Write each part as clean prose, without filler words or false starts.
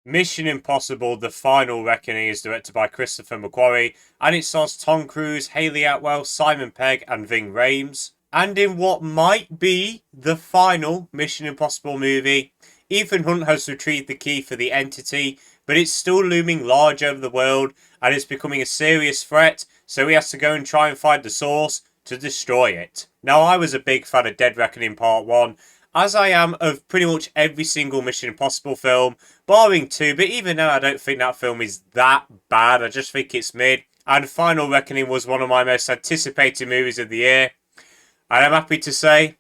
Mission Impossible: The Final Reckoning is directed by Christopher McQuarrie, and it stars Tom Cruise, Hayley Atwell, Simon Pegg, and Ving Rhames. And in what might be the final Mission Impossible movie, Ethan Hunt has retrieved the key for the entity, but it's still looming large over the world and is becoming a serious threat, so he has to go and try and find the source to destroy it. Now, I was a big fan of Dead Reckoning Part 1, as I am of pretty much every single Mission Impossible film, barring 2, but even now I don't think that film is that bad, I just think it's mid. And Final Reckoning was one of my most anticipated movies of the year, and I'm happy to say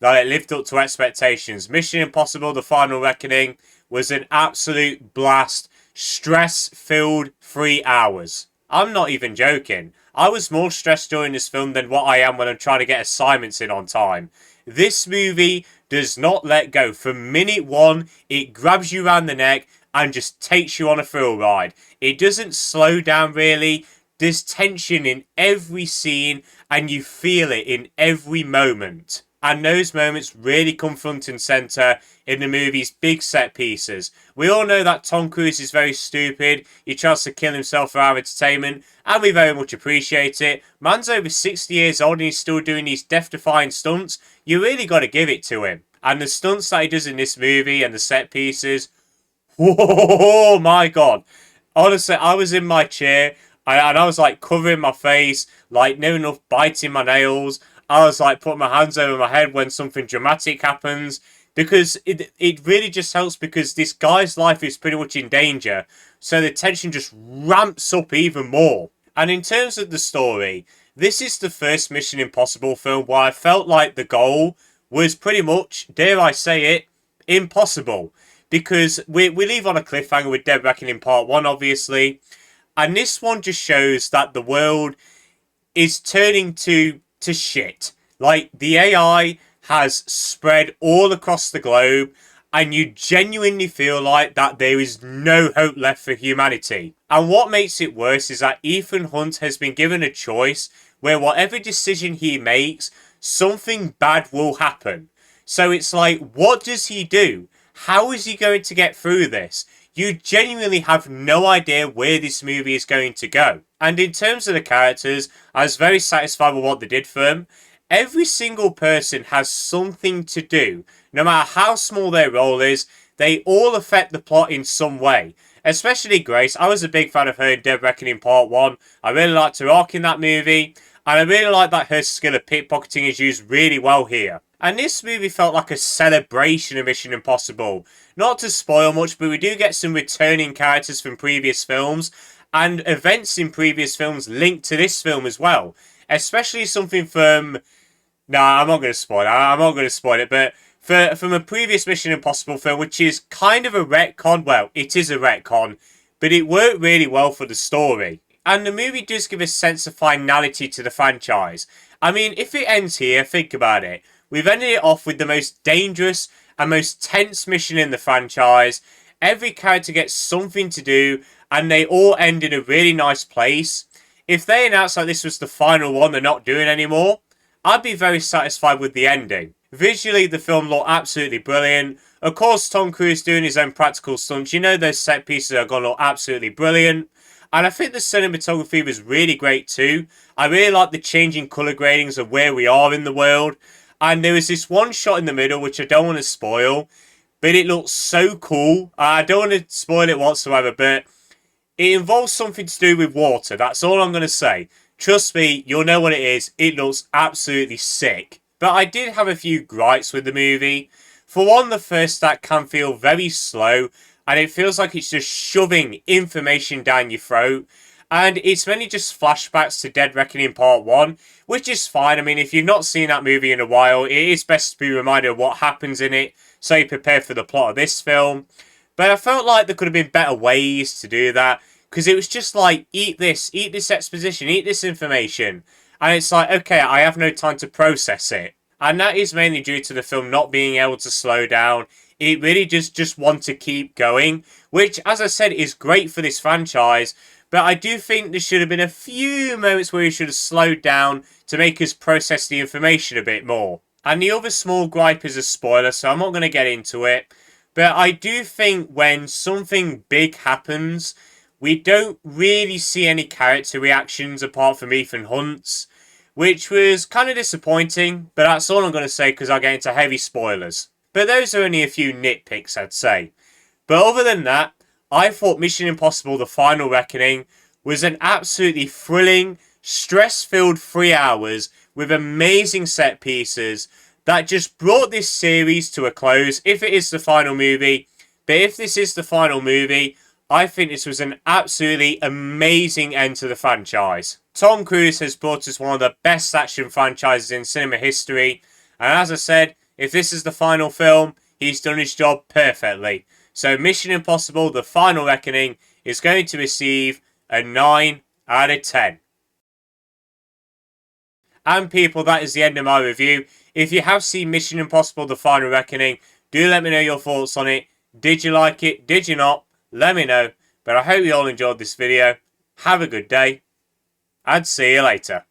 that it lived up to expectations. Mission Impossible: The Final Reckoning was an absolute blast, stress-filled 3 hours. I'm not even joking. I was more stressed during this film than what I am when I'm trying to get assignments in on time. This movie does not let go. From minute one, it grabs you around the neck and just takes you on a thrill ride. It doesn't slow down really. There's tension in every scene and you feel it in every moment. And those moments really come front and centre in the movie's big set pieces. We all know that Tom Cruise is very stupid. He tries to kill himself for our entertainment, and we very much appreciate it. Man's over 60 years old and he's still doing these death-defying stunts. You really got to give it to him. And the stunts that he does in this movie and the set pieces, oh my god. Honestly, I was in my chair and I was like covering my face, like near enough biting my nails. I was like putting my hands over my head when something dramatic happens, because it really just helps, because this guy's life is pretty much in danger, so the tension just ramps up even more. And in terms of the story, this is the first Mission Impossible film where I felt like the goal was pretty much, dare I say it, impossible, because we leave on a cliffhanger with Dead Reckoning Part 1 obviously, and this one just shows that the world is turning to shit. Like, the AI has spread all across the globe, and you genuinely feel like that there is no hope left for humanity. And what makes it worse is that Ethan Hunt has been given a choice where whatever decision he makes, something bad will happen. So it's like, what does he do? How is he going to get through this? You genuinely have no idea where this movie is going to go. And in terms of the characters, I was very satisfied with what they did for them. Every single person has something to do. No matter how small their role is, they all affect the plot in some way. Especially Grace. I was a big fan of her in Dead Reckoning Part 1. I really liked her arc in that movie. And I really like that her skill of pickpocketing is used really well here. And this movie felt like a celebration of Mission Impossible. Not to spoil much, but we do get some returning characters from previous films, and events in previous films linked to this film as well. Especially something from... Nah, I'm not going to spoil it. I'm not going to spoil it, but from a previous Mission Impossible film, which is kind of a retcon. Well, it is a retcon, but it worked really well for the story. And the movie does give a sense of finality to the franchise. I mean, if it ends here, think about it. We've ended it off with the most dangerous and most tense mission in the franchise. Every character gets something to do, and they all end in a really nice place. If they announced like this was the final one they're not doing anymore, I'd be very satisfied with the ending. Visually, the film looked absolutely brilliant. Of course, Tom Cruise doing his own practical stunts. You know those set pieces are going to look absolutely brilliant. And I think the cinematography was really great too. I really like the changing colour gradings of where we are in the world. And there was this one shot in the middle, which I don't want to spoil, but it looks so cool. I don't want to spoil it whatsoever, but it involves something to do with water. That's all I'm going to say. Trust me, you'll know what it is. It looks absolutely sick. But I did have a few gripes with the movie. For one, the first act can feel very slow, and it feels like it's just shoving information down your throat. And it's mainly just flashbacks to Dead Reckoning Part 1, which is fine. I mean, if you've not seen that movie in a while, it is best to be reminded of what happens in it, so you prepare for the plot of this film. But I felt like there could have been better ways to do that, because it was just like, eat this exposition, eat this information. And it's like, okay, I have no time to process it. And that is mainly due to the film not being able to slow down. It really just want to keep going, which, as I said, is great for this franchise. But I do think there should have been a few moments where he should have slowed down to make us process the information a bit more. And the other small gripe is a spoiler, so I'm not going to get into it. But I do think when something big happens, we don't really see any character reactions apart from Ethan Hunt's, which was kind of disappointing, but that's all I'm going to say because I'll get into heavy spoilers. But those are only a few nitpicks, I'd say. But other than that, I thought Mission Impossible The Final Reckoning was an absolutely thrilling, stress-filled 3 hours with amazing set pieces that just brought this series to a close, if it is the final movie. But if this is the final movie, I think this was an absolutely amazing end to the franchise. Tom Cruise has brought us one of the best action franchises in cinema history, and as I said, if this is the final film, he's done his job perfectly. So Mission Impossible The Final Reckoning is going to receive a 9 out of 10. And people, that is the end of my review. If you have seen Mission Impossible The Final Reckoning, do let me know your thoughts on it. Did you like it? Did you not? Let me know. But I hope you all enjoyed this video. Have a good day. And see you later.